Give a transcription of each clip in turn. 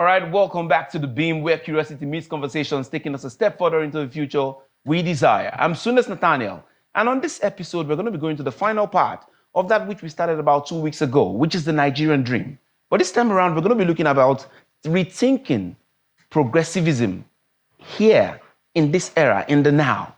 All right, welcome back to The Beam, where curiosity meets conversations, taking us a step further into the future we desire. I'm Sunas Nathaniel, and on this episode, we're going to be going to the final part of that which we started about 2 weeks ago, which is the Nigerian dream. But this time around, we're going to be looking about rethinking progressivism here, in this era, in the now,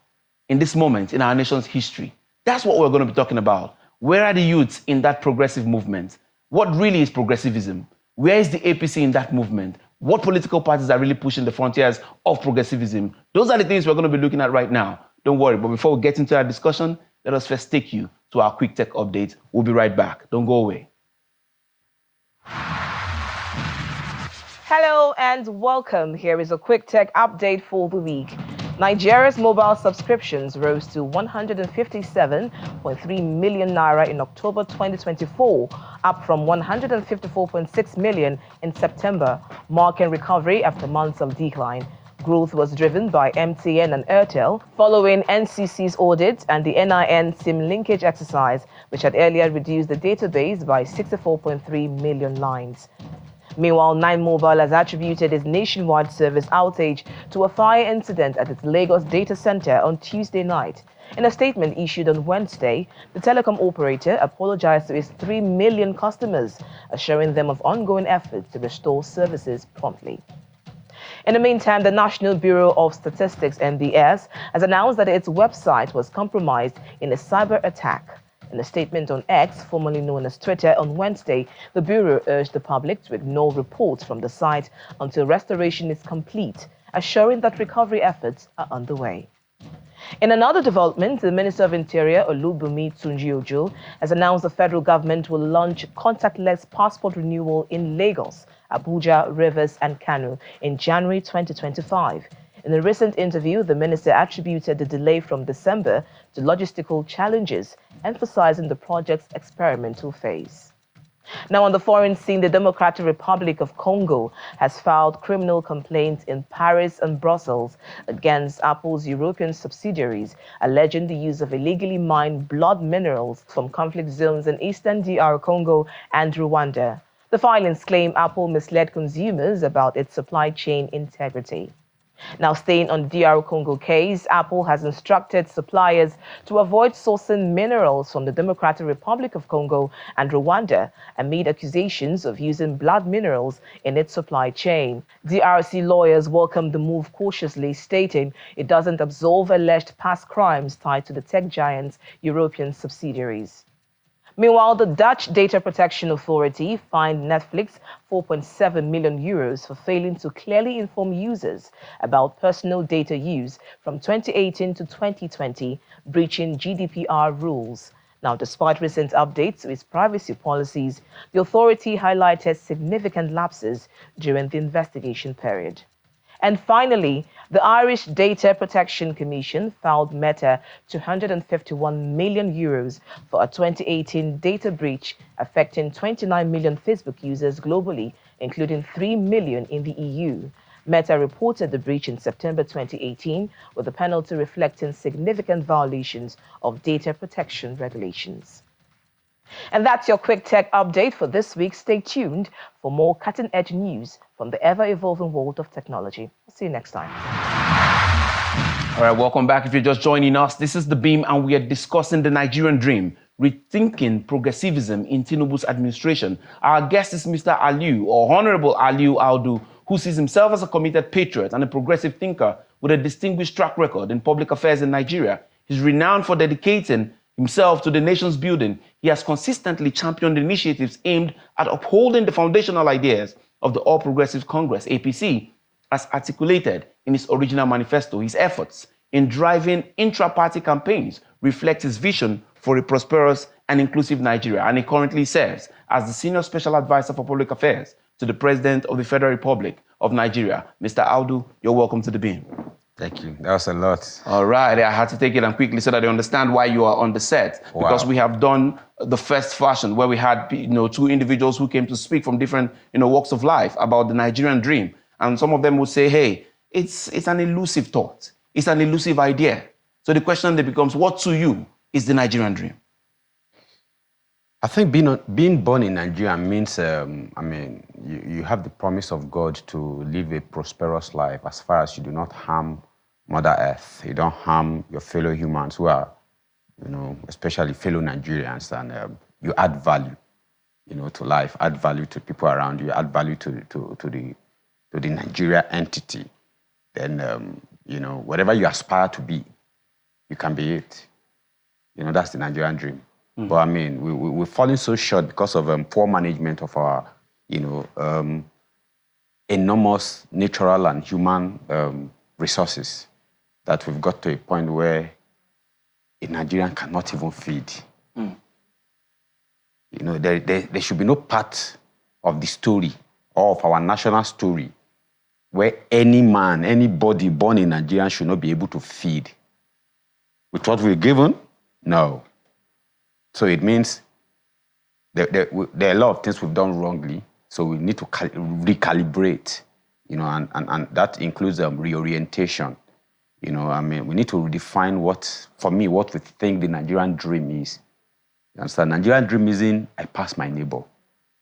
in this moment in our nation's history. That's what we're going to be talking about. Where are the youths in that progressive movement? What really is progressivism? Where is the APC in that movement? What political parties are really pushing the frontiers of progressivism? Those are the things we're going to be looking at right now. Don't worry, but before we get into our discussion, let us first take you to our quick tech update. We'll be right back. Don't go away. Hello and welcome. Here is a quick tech update for the week. Nigeria's mobile subscriptions rose to 157.3 million naira in October 2024, up from 154.6 million in September, marking recovery after months of decline. Growth was driven by MTN and Airtel, following NCC's audit and the NIN SIM linkage exercise, which had earlier reduced the database by 64.3 million lines. Meanwhile, 9Mobile has attributed its nationwide service outage to a fire incident at its Lagos data center on Tuesday night. In a statement issued on Wednesday, the telecom operator apologized to its 3 million customers, assuring them of ongoing efforts to restore services promptly. In the meantime, the National Bureau of Statistics, NBS, has announced that its website was compromised in a cyber attack. In a statement on X, formerly known as Twitter, on Wednesday, the Bureau urged the public to ignore reports from the site until restoration is complete, assuring that recovery efforts are underway. In another development, the Minister of Interior, Olubunmi Tunji-Ojo, has announced the federal government will launch contactless passport renewal in Lagos, Abuja, Rivers, and Kano in January 2025. In a recent interview, the minister attributed the delay from December to logistical challenges, emphasizing the project's experimental phase. Now, on the foreign scene, the Democratic Republic of Congo has filed criminal complaints in Paris and Brussels against Apple's European subsidiaries, alleging the use of illegally mined blood minerals from conflict zones in eastern DR Congo and Rwanda. The filings claim Apple misled consumers about its supply chain integrity. Now, staying on DR Congo case, Apple has instructed suppliers to avoid sourcing minerals from the Democratic Republic of Congo and Rwanda amid accusations of using blood minerals in its supply chain. DRC lawyers welcomed the move cautiously, stating it doesn't absolve alleged past crimes tied to the tech giant's European subsidiaries. Meanwhile, the Dutch Data Protection Authority fined Netflix 4.7 million euros for failing to clearly inform users about personal data use from 2018 to 2020, breaching GDPR rules. Now, despite recent updates to its privacy policies, the authority highlighted significant lapses during the investigation period. And finally, the Irish Data Protection Commission filed Meta 251 million euros for a 2018 data breach affecting 29 million Facebook users globally, including 3 million in the EU. Meta reported the breach in September 2018, with the penalty reflecting significant violations of data protection regulations. And that's your quick tech update for this week. Stay tuned for more cutting-edge news from the ever-evolving world of technology. See you next time. All right, welcome back. If you're just joining us, this is The Beam, and we are discussing the Nigerian dream, rethinking progressivism in Tinubu's administration. Our guest is Mr. Aliu, or Honorable Aliu Audu, who sees himself as a committed patriot and a progressive thinker with a distinguished track record in public affairs in Nigeria. He's renowned for dedicating himself to the nation's building. He has consistently championed initiatives aimed at upholding the foundational ideas of the All Progressives Congress, APC, as articulated in his original manifesto. His efforts in driving intra-party campaigns reflect his vision for a prosperous and inclusive Nigeria, and he currently serves as the Senior Special Advisor for Public Affairs to the President of the Federal Republic of Nigeria. Mr. Audu, you're welcome to The Beam. Thank you. That was a lot. All right. I had to take it and quickly so that they understand why you are on the set. Wow. Because we have done the first fashion where we had, two individuals who came to speak from different, walks of life about the Nigerian dream. And some of them would say, hey, it's an elusive thought. It's an elusive idea. So the question then becomes, what to you is the Nigerian dream? I think being born in Nigeria means, you have the promise of God to live a prosperous life as far as you do not harm Mother Earth. You don't harm your fellow humans who are, especially fellow Nigerians, and you add value, to life, add value to people around you, add value to the Nigeria entity. Then, whatever you aspire to be, you can be it. That's the Nigerian dream. Mm. But we're falling so short because of poor management of our, enormous natural and human resources, that we've got to a point where a Nigerian cannot even feed. Mm. There should be no part of the story or of our national story where any man, anybody born in Nigeria should not be able to feed. With what we're given? No. So it means there are a lot of things we've done wrongly, so we need to recalibrate, and that includes reorientation. We need to redefine what we think the Nigerian dream is. You understand? Nigerian dream isn't I pass my neighbor.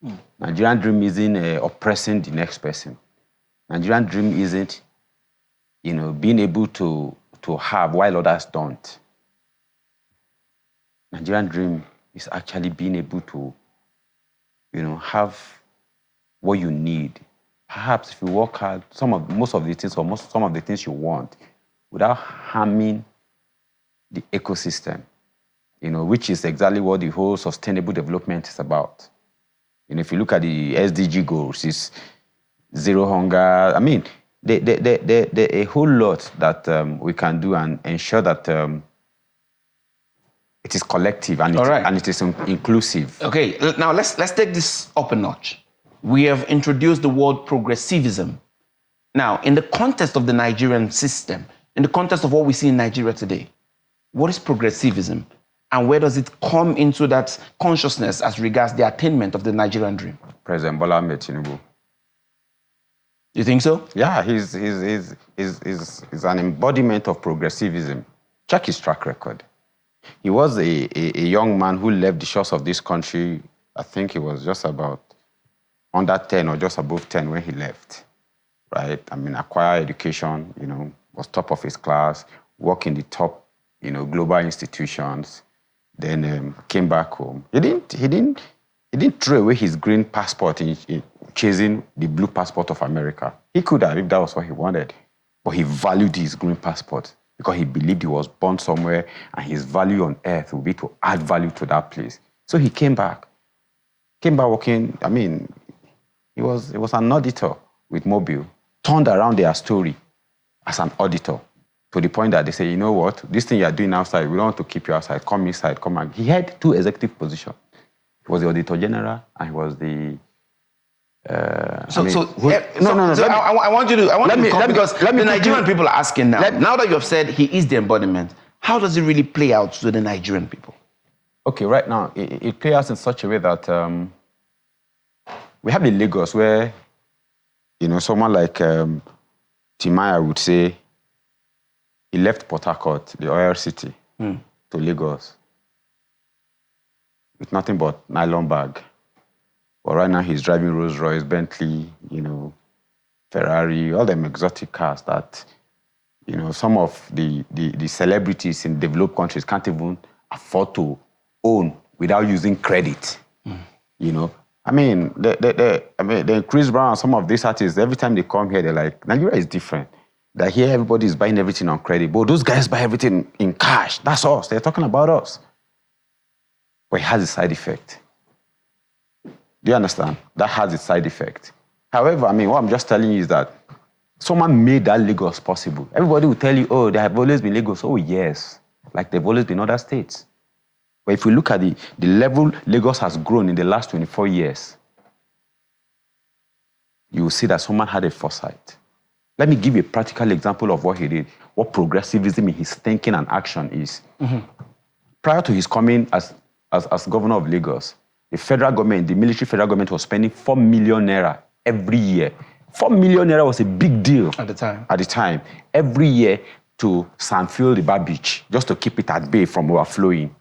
Mm. Nigerian dream isn't oppressing the next person. Nigerian dream isn't, being able to have while others don't. Nigerian dream is actually being able to, have what you need. Perhaps if you work hard, some of the things you want, without harming the ecosystem, which is exactly what the whole sustainable development is about. If you look at the SDG goals, it's zero hunger. There are a whole lot that we can do and ensure that it is collective and it is inclusive. Okay, now let's take this up a notch. We have introduced the word progressivism. Now, in the context of the Nigerian system, in the context of what we see in Nigeria today, what is progressivism, and where does it come into that consciousness as regards the attainment of the Nigerian dream? President Bola Ahmed Tinubu. You think so? Yeah, he's an embodiment of progressivism. Check his track record. He was a young man who left the shores of this country. I think he was just about under 10 or just above 10 when he left, right? Acquired education, was top of his class, worked in the top, global institutions, then came back home. He didn't throw away his green passport in chasing the blue passport of America. He could have if that was what he wanted, but he valued his green passport, because he believed he was born somewhere and his value on earth would be to add value to that place. So he came back working. He was an auditor with Mobile, turned around their story as an auditor to the point that they say, you know what, this thing you're doing outside, we don't want to keep you outside, come inside, come back. He had 2 executive positions. He was the Auditor General and he was the I want you to because the Nigerian people are asking now that you have said he is the embodiment, how does it really play out to the Nigerian people? Okay, right now, it plays out in such a way that we have in Lagos where, someone like Timaya would say he left Port Harcourt, the oil city, to Lagos with nothing but nylon bag. But right now he's driving Rolls Royce, Bentley, Ferrari, all them exotic cars that, some of the celebrities in developed countries can't even afford to own without using credit. The Chris Brown, some of these artists, every time they come here, they're like, Nigeria is different. That here everybody is buying everything on credit, but those guys buy everything in cash. That's us. They're talking about us. But it has a side effect. Do you understand? That has its side effect. However, what I'm just telling you is that someone made that Lagos possible. Everybody will tell you, oh, they have always been Lagos. Oh, yes. Like they've always been other states. But if we look at the level Lagos has grown in the last 24 years, you will see that someone had a foresight. Let me give you a practical example of what he did, what progressivism in his thinking and action is. Mm-hmm. Prior to his coming as governor of Lagos, the federal government, the military federal government was spending 4 million naira every year. 4 million naira was a big deal at the time. Every year to Sanfield River Beach, just to keep it at bay from overflowing.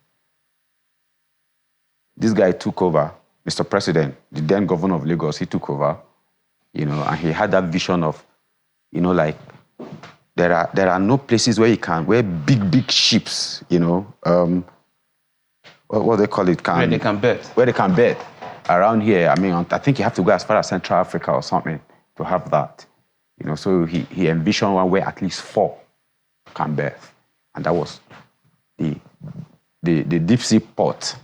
this guy took over, Mr. President, the then governor of Lagos, he took over, and he had that vision of, like, there are no places where big ships, what they call it, where they can bet. Where they can bet around here. I mean, I think you have to go as far as Central Africa or something to have that. So he envisioned one where at least 4 can bet. And that was the deep sea port.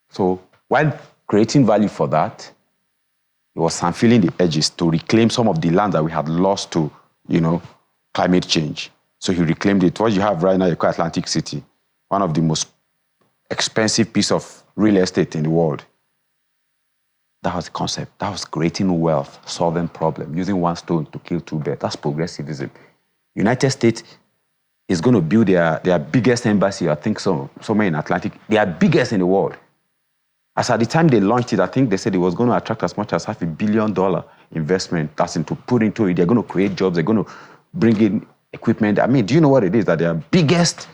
So while creating value for that, it was unfilling the edges to reclaim some of the land that we had lost to, climate change. So he reclaimed it. What you have right now, you call Atlantic City, one of the most expensive piece of real estate in the world. That was the concept. That was creating wealth, solving problems, using one stone to kill 2 birds. That's progressivism. United States is going to build their biggest embassy, I think somewhere in Atlantic, their biggest in the world. As at the time they launched it, I think they said it was going to attract as much as $500 million investment. That's to put into it. They're going to create jobs. They're going to bring in equipment. I mean, do you know what it is that their biggest,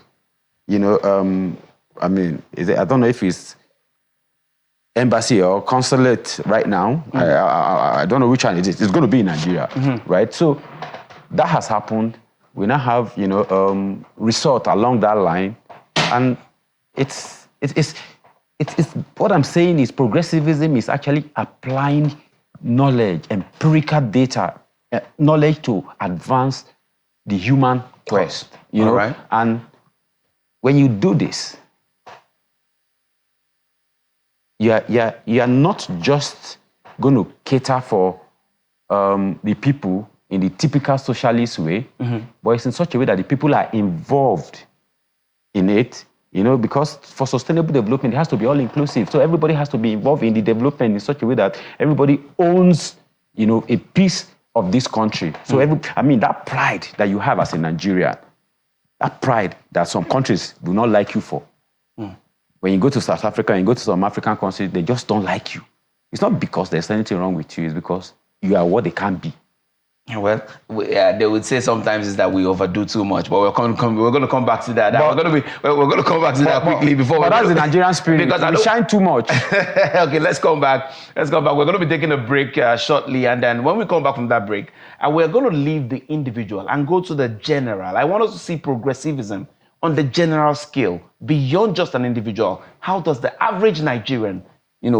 I don't know if it's embassy or consulate right now. I don't know which one it is. It's going to be in Nigeria, right? So that has happened. We now have, resort along that line, and it's what I'm saying is progressivism is actually applying knowledge, empirical data, knowledge to advance the human quest. You know, right. And when you do this, you are not just going to cater for the people in the typical socialist way, but it's in such a way that the people are involved in it, because for sustainable development, it has to be all-inclusive. So everybody has to be involved in the development in such a way that everybody owns, a piece of this country. So that pride that you have as a Nigerian, that pride that some countries do not like you for. When you go to South Africa and you go to some African countries, they just don't like you. It's not because there's anything wrong with you, it's because you are what they can't be. Well, they would say sometimes is that we overdo too much, but we're going to come back to that. We're going to come back to that quickly before. But that's the Nigerian spirit. Because we shine too much. Okay, let's come back. We're going to be taking a break shortly, and then when we come back from that break, we're going to leave the individual and go to the general. I want us to see progressivism on the general scale, beyond just an individual. How does the average Nigerian,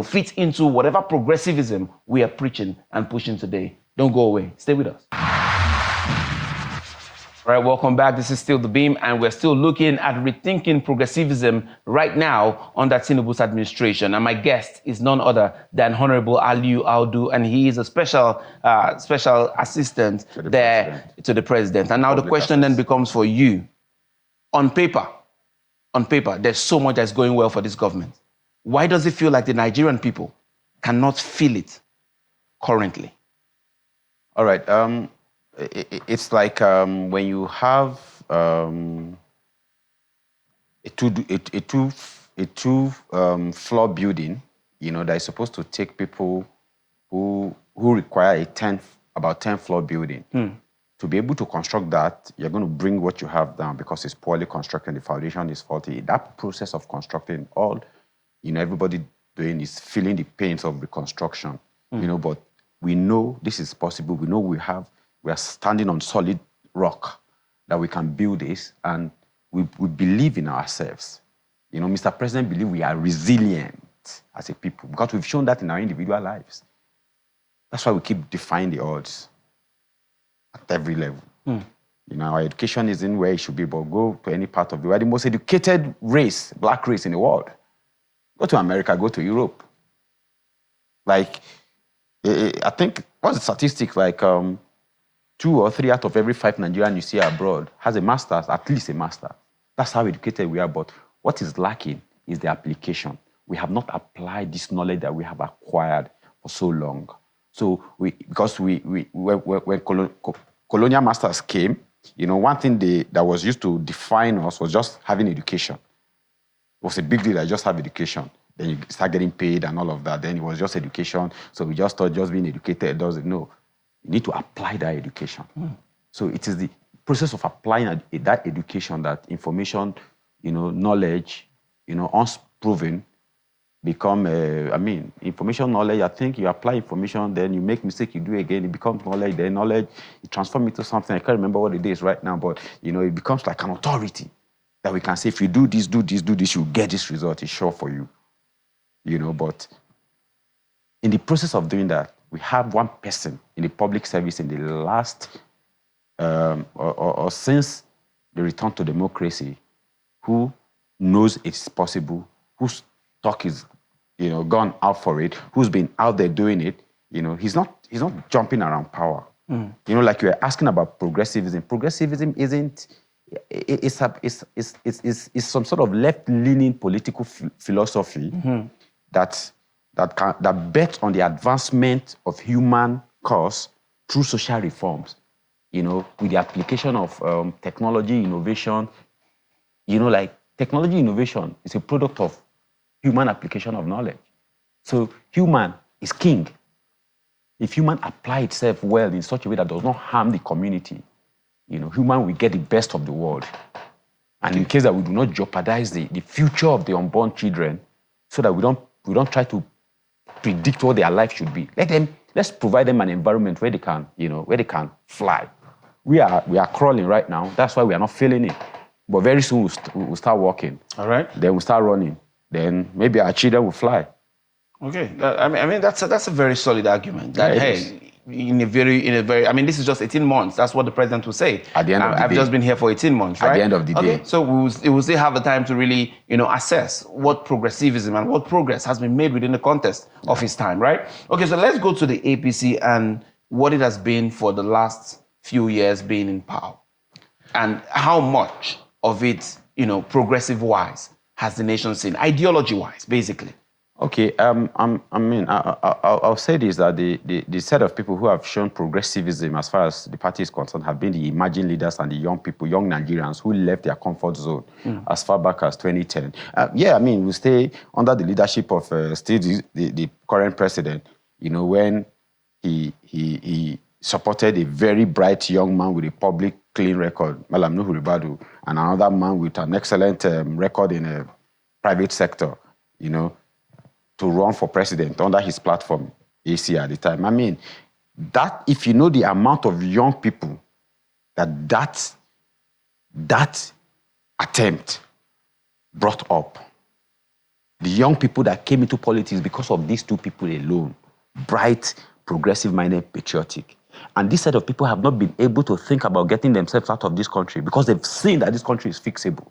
fit into whatever progressivism we are preaching and pushing today? Don't go away. Stay with us. All right, welcome back. This is still The Beam, and we're still looking at rethinking progressivism right now under Tinubu's administration. And my guest is none other than Honorable Aliyu Audu, and he is a special assistant to the president. And now the question then becomes for you. On paper, there's so much that's going well for this government. Why does it feel like the Nigerian people cannot feel it currently? All right. It's like when you have a two-floor building, that is supposed to take people who require about 10-floor building. To be able to construct that, you're going to bring what you have down because it's poorly constructed, the foundation is faulty. That process of constructing, everybody doing is feeling the pains of reconstruction, but we know this is possible. We know we are standing on solid rock, that we can build this, and we believe in ourselves. Mr. President believes we are resilient as a people because we've shown that in our individual lives. That's why we keep defying the odds at every level. Our education isn't where it should be, but go to any part of the world. The most educated race, black race in the world. Go to America, go to Europe. Like, I think, what's the statistic? Like 2 or 3 out of every 5 Nigerians you see abroad has a master's, at least a master. That's how educated we are. But what is lacking is the application. We have not applied this knowledge that we have acquired for so long. So because when colonial masters came, one thing that was used to define us was just having education. It was a big deal that just have education. Then you start getting paid and all of that. Then it was just education. So we just thought just being educated doesn't. No, you need to apply that education. So it is the process of applying that education, that information, knowledge, once proven, become, information knowledge. I think you apply information, then you make mistake, you do again, it becomes knowledge, then knowledge, it transforms into something. I can't remember what it is right now, but, it becomes like an authority that we can say, if you do this, you'll get this result, it's sure for you. But in the process of doing that, we have one person in the public service in the last, or since the return to democracy, who knows it's possible, whose talk is, gone out for it, who's been out there doing it. He's not jumping around power. Like you were asking about progressivism. Progressivism isn't. It's some sort of left-leaning political philosophy that bets on the advancement of human cause through social reforms. With the application of technology innovation. Like technology innovation is a product of human application of knowledge. So human is king. If human apply itself well in such a way that does not harm the community, human will get the best of the world. And in case that we do not jeopardize the future of the unborn children, so that we don't try to predict what their life should be. Let's provide them an environment where they can fly. We are crawling right now. That's why we are not feeling it. But very soon we'll start walking. All right. Then we'll start running. Then maybe our children will fly. Okay. That's a very solid argument. That, in a very, this is just 18 months. That's what the president will say. At the end of the day. I've just been here for 18 months, right? At the end of the day. So we will still have the time to really, assess what progressivism and what progress has been made within the context of his time, right? Okay, so let's go to the APC and what it has been for the last few years being in power. And how much of it, progressive-wise, has the nation seen, ideology-wise, basically? Okay, I'll say this, that the set of people who have shown progressivism as far as the party is concerned have been the emerging leaders and the young people, young Nigerians who left their comfort zone as far back as 2010. We stay under the leadership of still the current president, when he supported a very bright young man with a public clean record, Malam Nuhu Ribadu, and another man with an excellent record in a private sector, to run for president under his platform, AC at the time. That if you know the amount of young people that attempt brought up, the young people that came into politics because of these two people alone, bright, progressive-minded, patriotic. And this set of people have not been able to think about getting themselves out of this country because they've seen that this country is fixable.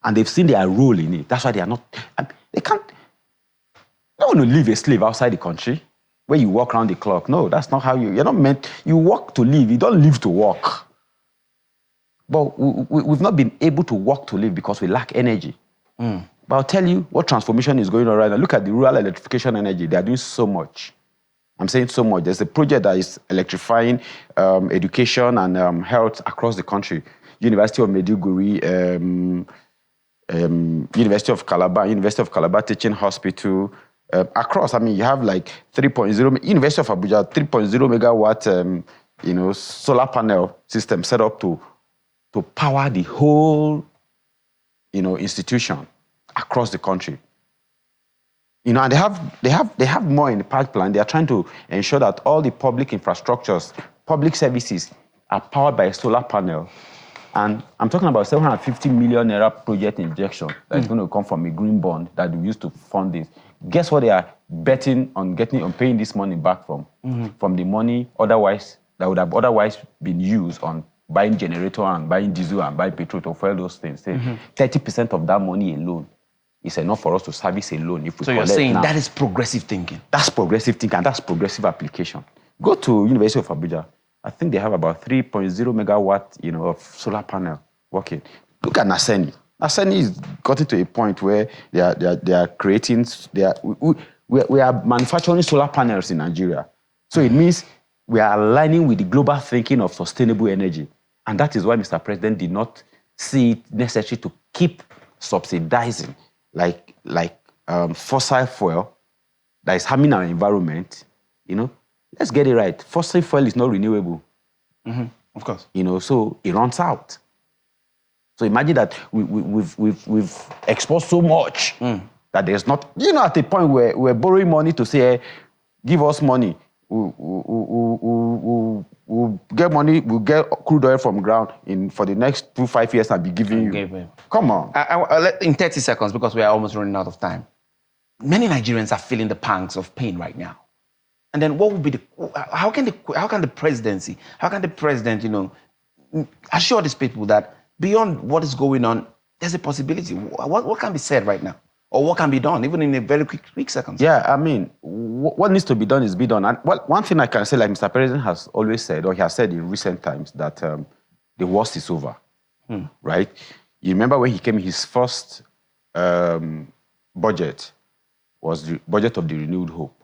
And they've seen their role in it. That's why they are not, they don't want to leave a slave outside the country where you walk around the clock. No, that's not how you're not meant, you work to live, you don't live to work. But we've not been able to work to live because we lack energy. But I'll tell you what transformation is going on right now. Look at the rural electrification energy. They are doing so much. I'm saying so much. There's a project that is electrifying education and health across the country. University of Maiduguri, University of Calabar Teaching Hospital, across. You have like 3.0, University of Abuja, 3.0 megawatt, solar panel system set up to power the whole, institution across the country. And they have more in the pipeline. They are trying to ensure that all the public infrastructures, public services are powered by a solar panel. And I'm talking about 750 million naira project injection that is going to come from a green bond that we use to fund this. Guess what they are betting on paying this money back from? From the money that would have otherwise been used on buying generator and buying diesel and buying petrol to fuel those things. 30% of that money alone is enough for us to service a loan. If we so you're saying that is progressive thinking? That's progressive thinking, and that's progressive application. Go to University of Abuja. I think they have about 3.0 megawatt, of solar panel working. Look at Naseni. Naseni is gotten to a point where they are creating. We are manufacturing solar panels in Nigeria. So it means we are aligning with the global thinking of sustainable energy, and that is why Mr. President did not see it necessary to keep subsidizing like fossil fuel that is harming our environment. Let's get it right. Fossil fuel is not renewable. Of course. So it runs out. So imagine that we've exposed so much that there's not, at a point where we're borrowing money to say, hey, give us money. We'll get money, we'll get crude oil from ground for the next 5 years and be giving you. Come on. In 30 seconds, because we are almost running out of time. Many Nigerians are feeling the pangs of pain right now. And then what would be how can the presidency, how can the president, assure these people that beyond what is going on, there's a possibility? What can be said right now? Or what can be done, even in a very quick seconds? Yeah, I mean, what needs to be done is be done. And one thing I can say, like Mr. President has always said, or he has said in recent times, that the worst is over, right? You remember when he came, his first budget was the budget of the renewed hope,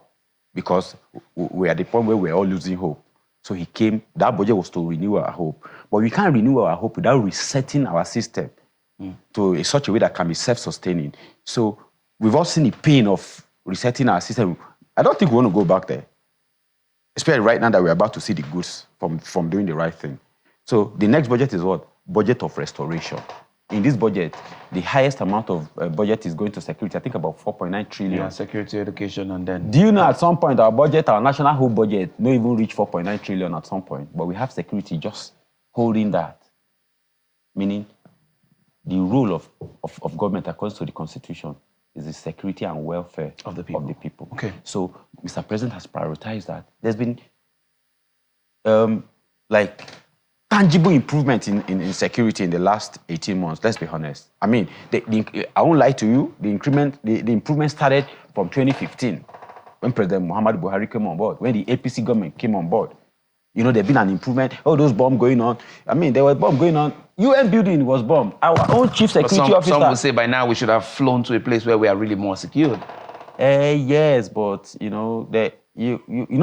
because we're at the point where we're all losing hope. So he came, that budget was to renew our hope. But we can't renew our hope without resetting our system to such a way that can be self-sustaining. So we've all seen the pain of resetting our system. I don't think we want to go back there, especially right now that we're about to see the goods from doing the right thing. So the next budget is what? Budget of restoration. In this budget, the highest amount of budget is going to security. I think about 4.9 trillion. Yeah, security, education, and then... Do you know at some point our national whole budget, don't even reach 4.9 trillion at some point, but we have security just holding that. Meaning, the role of government according to the Constitution is the security and welfare of the people. Okay. So Mr. President has prioritized that. There's been tangible improvement in security in the last 18 months. Let's be honest. I mean, I won't lie to you. The improvement started from 2015 when President Muhammadu Buhari came on board, when the APC government came on board. There's been an improvement. Oh, those bombs going on. I mean, there was bomb going on. UN building was bombed. Our own chief security officer. Some would say by now we should have flown to a place where we are really more secured. Yes, but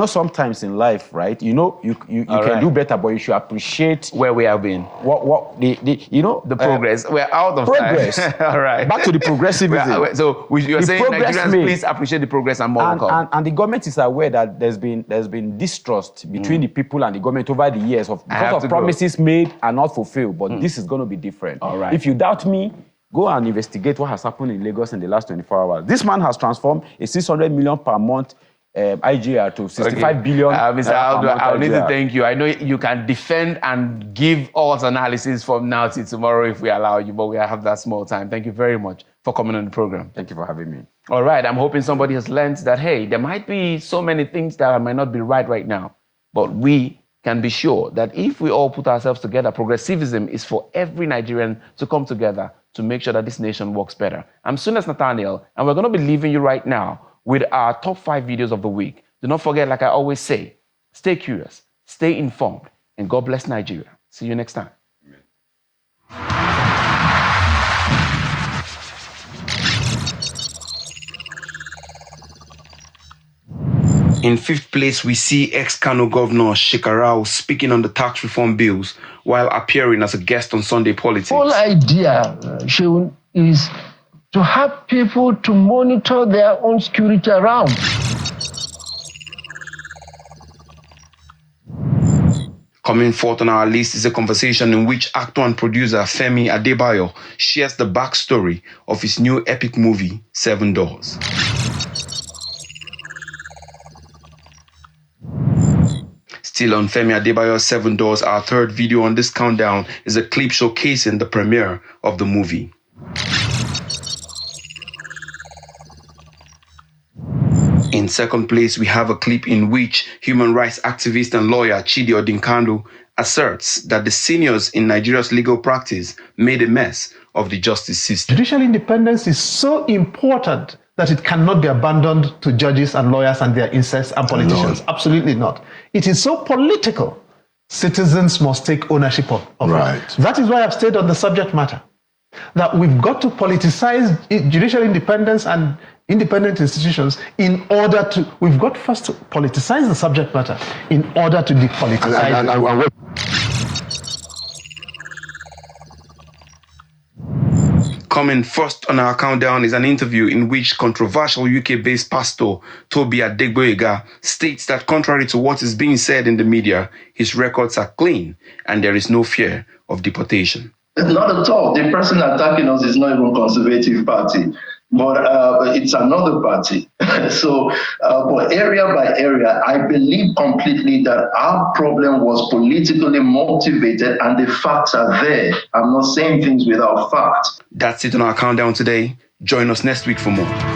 sometimes in life, right? You can do better, but you should appreciate where we have been. The progress. We're out of progress. Time. All right. Back to the progressivism. So you're saying Nigerians, please appreciate the progress and more will come. And the government is aware that there's been distrust between the people and the government over the years because of promises made and not fulfilled. But this is going to be different. All right. If you doubt me, go and investigate what has happened in Lagos in the last 24 hours. This man has transformed a 600 million per month IGR to 65 billion. Mr. Aldo, I'll need to thank you. I know you can defend and give us analysis from now till tomorrow if we allow you, but we have that small time. Thank you very much for coming on the program. Thank you for having me. All right, I'm hoping somebody has learned that, hey, there might be so many things that might not be right now, but we can be sure that if we all put ourselves together, progressivism is for every Nigerian to come together to make sure that this nation works better. I'm Sunas Nathaniel, and we're going to be leaving you right now with our top 5 videos of the week. Do not forget, like I always say, stay curious, stay informed, and God bless Nigeria. See you next time. In 5th place, we see ex-Kano Governor Shekarau speaking on the tax reform bills while appearing as a guest on Sunday Politics. The whole idea, Sheun, is to have people to monitor their own security around. Coming forth on our list is a conversation in which actor and producer Femi Adebayo shares the backstory of his new epic movie, 7 Doors. Still on Femi Adebayo's 7 Doors, our third video on this countdown is a clip showcasing the premiere of the movie. In 2nd place, we have a clip in which human rights activist and lawyer Chidi Odinkandu asserts that the seniors in Nigeria's legal practice made a mess of the justice system. Judicial independence is so important that it cannot be abandoned to judges and lawyers and their incest and politicians. No. Absolutely not. It is so political. Citizens must take ownership of it. That is why I've stayed on the subject matter. That we've got to politicize judicial independence and independent institutions we've got first to politicize the subject matter in order to depoliticize it. Coming first on our countdown is an interview in which controversial UK-based pastor Toby Adegboyega states that contrary to what is being said in the media, his records are clean and there is no fear of deportation. Not at all. The person attacking us is not even Conservative Party. but it's another party. So, but area by area, I believe completely that our problem was politically motivated, and the facts are there. I'm not saying things without facts. That's it on our countdown today. Join us next week for more.